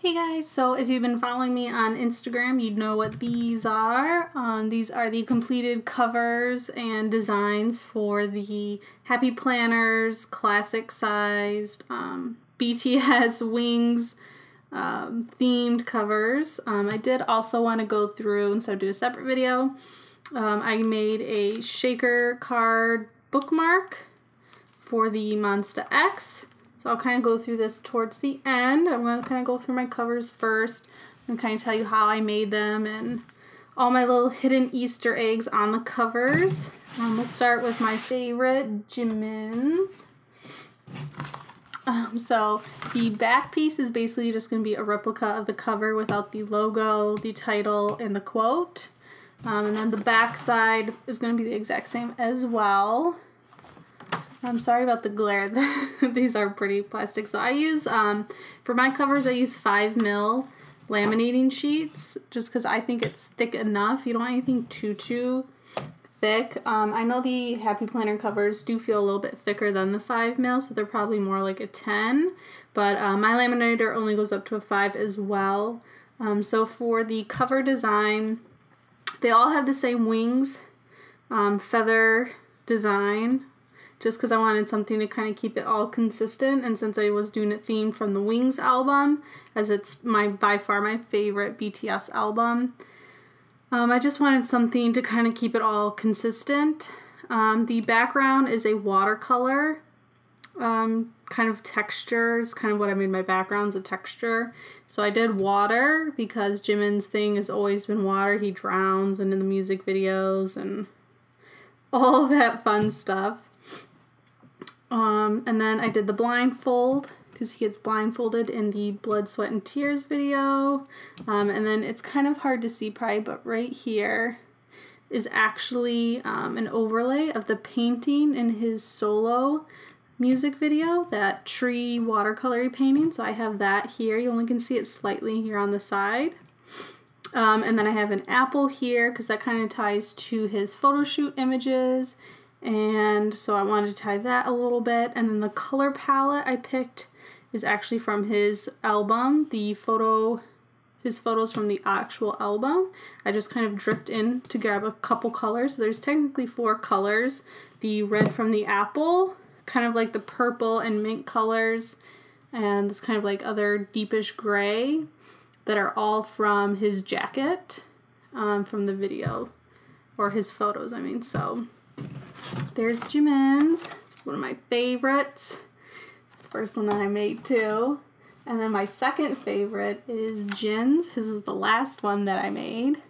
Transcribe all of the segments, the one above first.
Hey guys, so if you've been following me on Instagram, you'd know what these are. These are the completed covers and designs for the Happy Planners classic sized BTS Wings themed covers. I did also want to go through, instead of do a separate video, I made a shaker card bookmark for the Monsta X. So I'll kind of go through this towards the end. I'm going to kind of go through my covers first and kind of tell you how I made them and all my little hidden Easter eggs on the covers. We'll start with my favorite, Jimin's. So the back piece is basically just going to be a replica of the cover without the logo, the title, and the quote. And then the back side is going to be the exact same as well. I'm sorry about the glare. These are pretty plastic. So I use, for my covers, I use 5mm laminating sheets just because I think it's thick enough. You don't want anything too thick. I know the Happy Planner covers do feel a little bit thicker than the 5mm, so they're probably more like a 10. But my laminator only goes up to a 5 as well. So for the cover design, they all have the same wings, feather design, just because I wanted something to kind of keep it all consistent, and since I was doing it themed from the Wings album, as it's by far my favorite BTS album, I just wanted something to kind of keep it all consistent. The background is a watercolor kind of texture. It's kind of what I made my background's a texture. So I did water because Jimin's thing has always been water. He drowns and in the music videos and all that fun stuff. And then I did the blindfold because he gets blindfolded in the Blood, Sweat, and Tears video. And then it's kind of hard to see probably, but right here is actually an overlay of the painting in his solo music video, that tree watercolory painting. So I have that here. You only can see it slightly here on the side. And then I have an apple here because that kind of ties to his photo shoot images. And so I wanted to tie that a little bit. And then the color palette I picked is actually from his album, his photos from the actual album. I just kind of dripped in to grab a couple colors. So there's technically 4 colors. The red from the apple, kind of like the purple and mint colors, and this kind of like other deepish gray that are all from his jacket from the video, or his photos, I mean. So there's Jimin's. It's one of my favorites. It's the first one that I made too. And then my second favorite is Jin's. This is the last one that I made.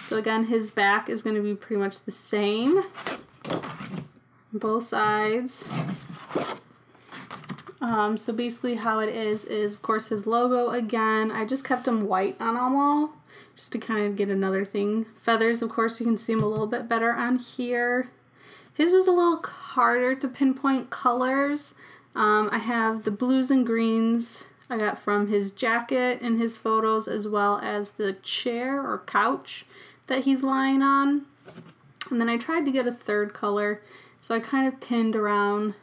So again, his back is going to be pretty much the same on both sides. So basically how it is of course his logo again. I just kept them white on them all just to kind of get another thing. Feathers, of course, you can see them a little bit better on here. His was a little harder to pinpoint colors. I have the blues and greens I got from his jacket and his photos, as well as the chair or couch that he's lying on. And then I tried to get a third color, so I kind of pinned around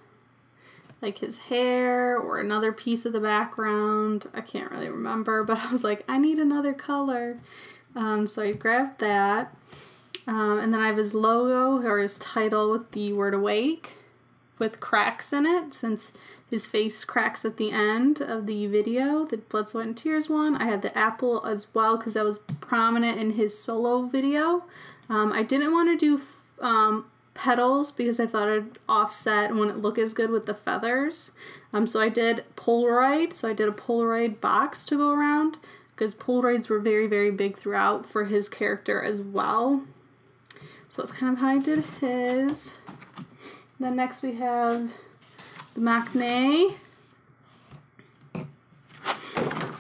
like his hair or another piece of the background. I can't really remember, but I was like, I need another color. So I grabbed that. And then I have his logo or his title with the word awake with cracks in it, since his face cracks at the end of the video, the Blood, Sweat, and Tears one. I have the apple as well because that was prominent in his solo video. I didn't want to do petals because I thought it'd offset and wouldn't look as good with the feathers. So I did Polaroid. So I did a Polaroid box to go around because Polaroids were very, very big throughout for his character as well. So that's kind of how I did his. Then next we have the Maknae.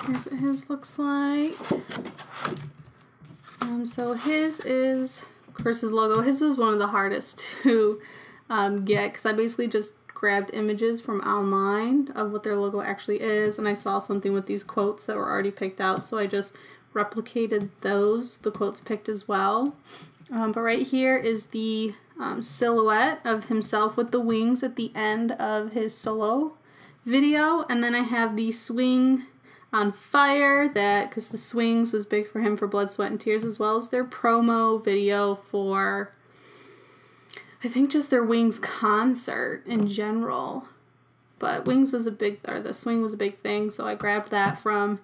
Here's what his looks like. So his is, of course, his logo. His was one of the hardest to get because I basically just grabbed images from online of what their logo actually is, and I saw something with these quotes that were already picked out, so I just replicated the quotes picked as well. But right here is the silhouette of himself with the wings at the end of his solo video, and then I have the swing on Fire, that because the Swings was big for him for Blood, Sweat, and Tears, as well as their promo video for, I think, just their Wings concert in general. But Wings was a big, or the Swing was a big thing, so I grabbed that from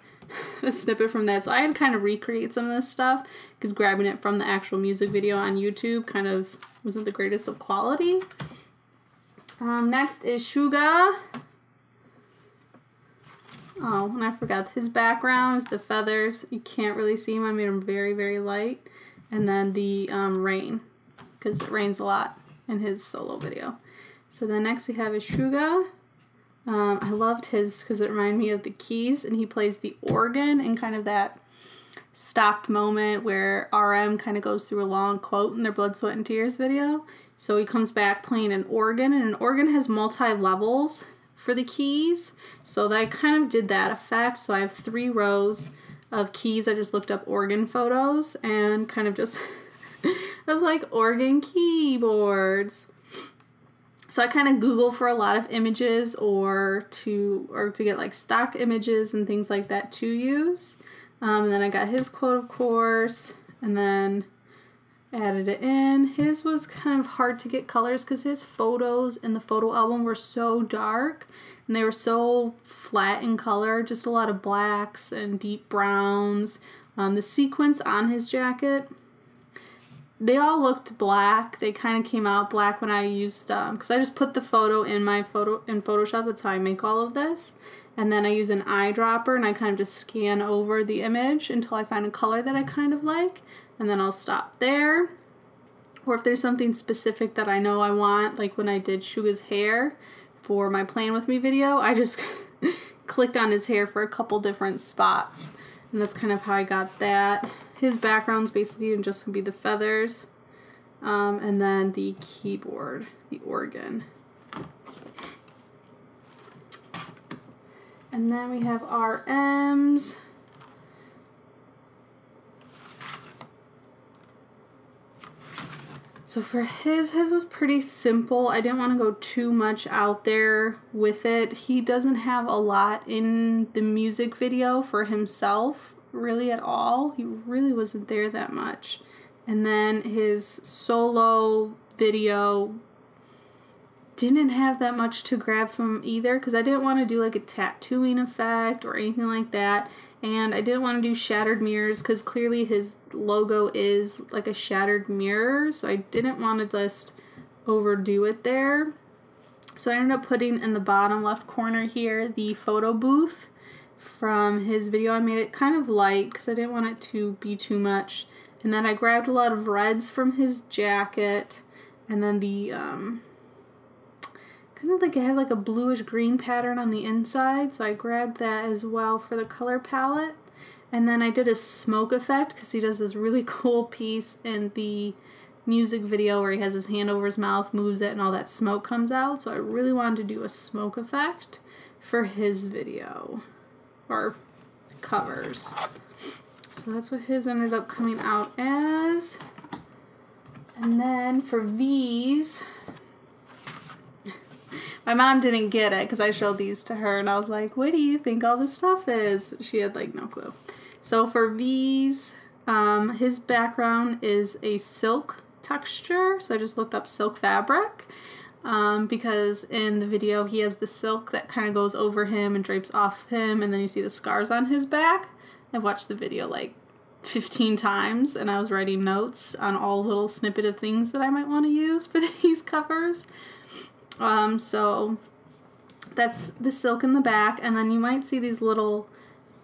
a snippet from that. So I had to kind of recreate some of this stuff because grabbing it from the actual music video on YouTube kind of wasn't the greatest of quality. Next is Suga. Oh, and I forgot his background is the feathers. You can't really see him. I made him very, very light. And then the rain, because it rains a lot in his solo video. So then next we have is Suga. I loved his because it reminded me of the Keys, and he plays the organ in kind of that stopped moment where RM kind of goes through a long quote in their Blood, Sweat, and Tears video. So he comes back playing an organ, and an organ has multi-levels for the keys, so I kind of did that effect. So I have 3 rows of keys. I just looked up organ photos and kind of just I was like, organ keyboards. So I kind of Google for a lot of images or to get like stock images and things like that to use. And then I got his quote, of course, and then added it in. His was kind of hard to get colors because his photos in the photo album were so dark and they were so flat in color, just a lot of blacks and deep browns. The sequins on his jacket, they all looked black. They kind of came out black when I used, because I just put the photo in Photoshop. That's how I make all of this. And then I use an eyedropper and I kind of just scan over the image until I find a color that I kind of like. And then I'll stop there. Or if there's something specific that I know I want, like when I did Suga's hair for my Plan With Me video, I just clicked on his hair for a couple different spots. And that's kind of how I got that. His background's basically just going to be the feathers. And then the keyboard, the organ. And then we have RM's. So for his was pretty simple. I didn't want to go too much out there with it. He doesn't have a lot in the music video for himself, really at all. He really wasn't there that much. And then his solo video didn't have that much to grab from either because I didn't want to do like a tattooing effect or anything like that. And I didn't want to do shattered mirrors because clearly his logo is like a shattered mirror. So I didn't want to just overdo it there. So I ended up putting in the bottom left corner here the photo booth from his video. I made it kind of light because I didn't want it to be too much. And then I grabbed a lot of reds from his jacket. And then the kind of like it had like a bluish green pattern on the inside, so I grabbed that as well for the color palette. And then I did a smoke effect because he does this really cool piece in the music video where he has his hand over his mouth, moves it, and all that smoke comes out. So I really wanted to do a smoke effect for his video or covers. So that's what his ended up coming out as. And then for V's, my mom didn't get it because I showed these to her and I was like, what do you think all this stuff is? She had like no clue. So for V's, his background is a silk texture. So I just looked up silk fabric because in the video he has the silk that kind of goes over him and drapes off him, and then you see the scars on his back. I've watched the video like 15 times and I was writing notes on all little snippet of things that I might want to use for these covers. So that's the silk in the back, and then you might see these little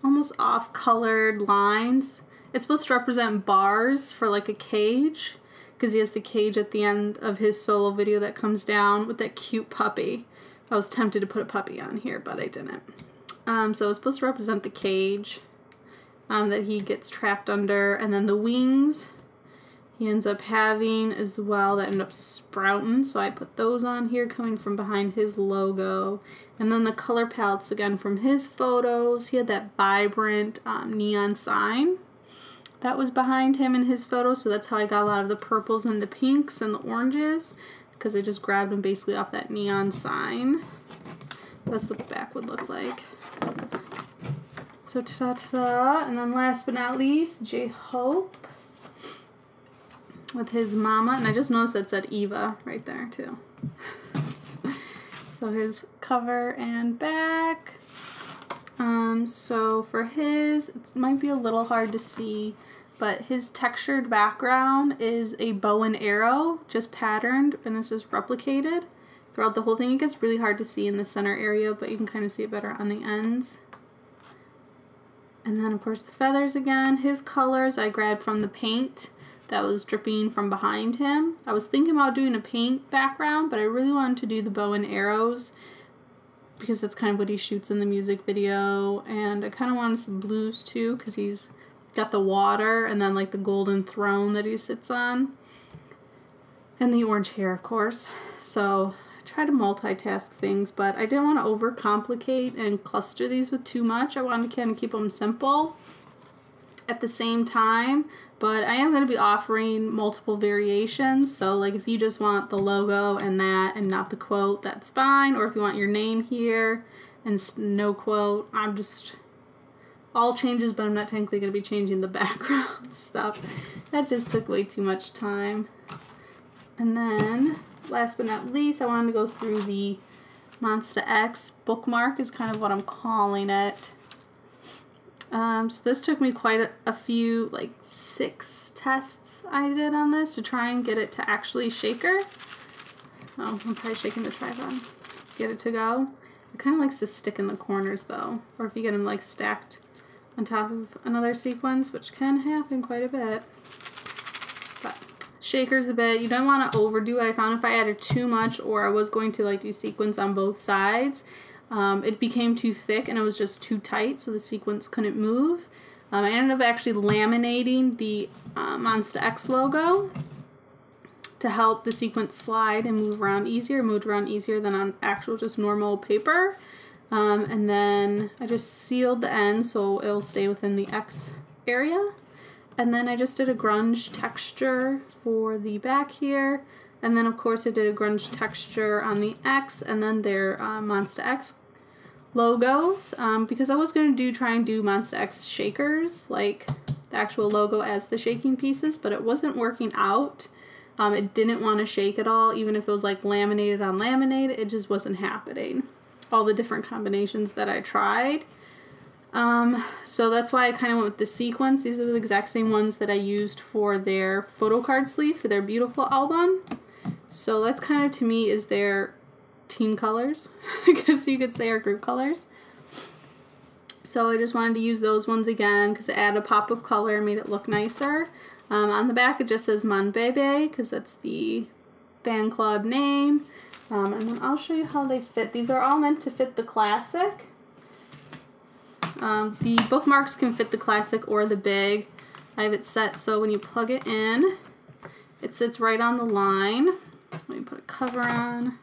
almost off-colored lines. It's supposed to represent bars for like a cage, because he has the cage at the end of his solo video that comes down with that cute puppy. I was tempted to put a puppy on here, but I didn't. So it's supposed to represent the cage that he gets trapped under, and then the wings he ends up having as well that end up sprouting, so I put those on here coming from behind his logo. And then the color palettes again from his photos. He had that vibrant neon sign that was behind him in his photo, so that's how I got a lot of the purples and the pinks and the oranges, because I just grabbed them basically off that neon sign. That's what the back would look like. So ta-da-ta-da. And then last but not least, J-Hope with his mama. And I just noticed that said Eva right there too. So his cover and back. So for his, it might be a little hard to see, but his textured background is a bow and arrow, just patterned, and it's just replicated throughout the whole thing. It gets really hard to see in the center area, but you can kind of see it better on the ends. And then of course the feathers again. His colors I grabbed from the paint that was dripping from behind him. I was thinking about doing a paint background, but I really wanted to do the bow and arrows because that's kind of what he shoots in the music video. And I kind of wanted some blues too because he's got the water and then like the golden throne that he sits on. And the orange hair, of course. So I tried to multitask things, but I didn't want to overcomplicate and cluster these with too much. I wanted to kind of keep them simple at the same time. But I am going to be offering multiple variations. So like if you just want the logo and that and not the quote, that's fine. Or if you want your name here and no quote, I'm just all changes, but I'm not technically going to be changing the background stuff. That just took way too much time. And then last but not least, I wanted to go through the Monsta X Bookmark is kind of what I'm calling it. So this took me quite a few, like 6 tests I did on this to try and get it to actually shaker. Oh, I'm probably shaking the tripod. Get it to go. It kind of likes to stick in the corners though, or if you get them like stacked on top of another sequence, which can happen quite a bit. But shakers a bit. You don't want to overdo it. I found if I added too much or I was going to like do sequence on both sides, it became too thick and it was just too tight, so the sequence couldn't move. I ended up actually laminating the Monsta X logo to help the sequence slide and move around easier. Moved around easier than on actual just normal paper. And then I just sealed the end so it'll stay within the X area. And then I just did a grunge texture for the back here. And then of course I did a grunge texture on the X and then their Monsta X logos, because I was going to try and do Monsta X shakers, like the actual logo as the shaking pieces, but it wasn't working out. It didn't want to shake at all, even if it was like laminated on laminated, it just wasn't happening. All the different combinations that I tried. So that's why I kind of went with the sequence. These are the exact same ones that I used for their photo card sleeve for their Beautiful album. So that's kind of, to me, is their team colors, I guess you could say, or group colors. So I just wanted to use those ones again because it added a pop of color and made it look nicer. On the back it just says Mon Bebe because that's the fan club name. And then I'll show you how they fit. These are all meant to fit the classic. The bookmarks can fit the classic or the big. I have it set so when you plug it in, it sits right on the line. Let me put a cover on.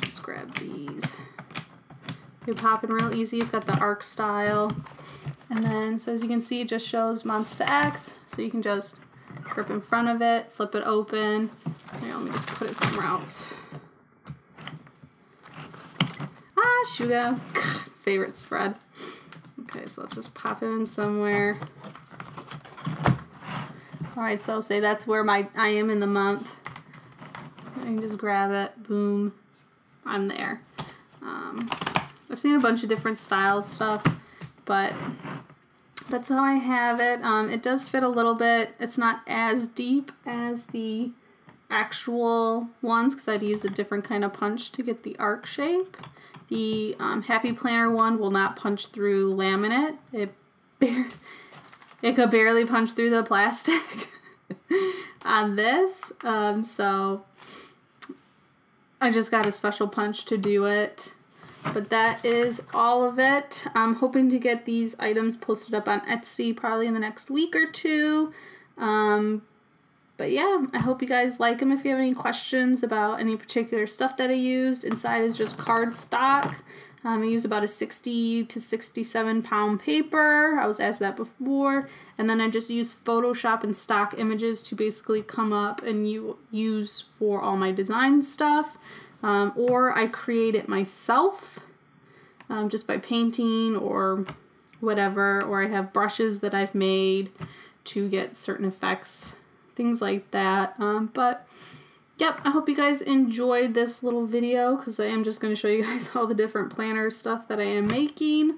Just grab these. They pop in real easy. It's got the arc style. And then, so as you can see, it just shows Monsta X. So you can just grip in front of it, flip it open. Here, let me just put it somewhere else. Ah, sugar. Favorite spread. Okay, so let's just pop it in somewhere. Alright, so say that's where I am in the month. I can just grab it, boom, I'm there. I've seen a bunch of different style stuff, but that's how I have it. It does fit a little bit. It's not as deep as the actual ones because I'd use a different kind of punch to get the arc shape. The Happy Planner one will not punch through laminate. It could barely punch through the plastic on this. So I just got a special punch to do it. But that is all of it. I'm hoping to get these items posted up on Etsy probably in the next week or two. But yeah, I hope you guys like them. If you have any questions about any particular stuff that I used, inside is just cardstock. I use about a 60 to 67 pound paper. I was asked that before. And then I just use Photoshop and stock images to basically come up and use for all my design stuff. Or I create it myself just by painting or whatever, or I have brushes that I've made to get certain effects, things like that. But yep, I hope you guys enjoyed this little video, because I am just going to show you guys all the different planner stuff that I am making,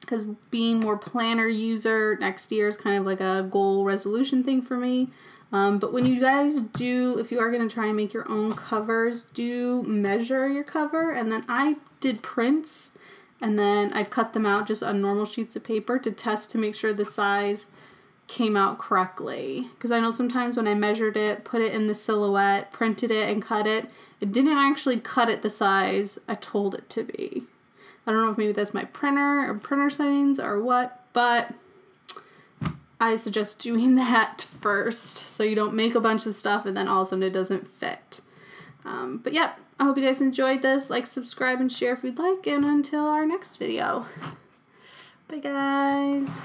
because being more planner user next year is kind of like a goal resolution thing for me. But when you guys do, if you are going to try and make your own covers, do measure your cover. And then I did prints, and then I'd cut them out just on normal sheets of paper to test to make sure the size came out correctly. Because I know sometimes when I measured it, put it in the silhouette, printed it, and cut it, it didn't actually cut it the size I told it to be. I don't know if maybe that's my printer or printer settings or what, but I suggest doing that first so you don't make a bunch of stuff and then all of a sudden it doesn't fit. But yeah, I hope you guys enjoyed this. Like, subscribe, and share if you'd like, and until our next video. Bye guys.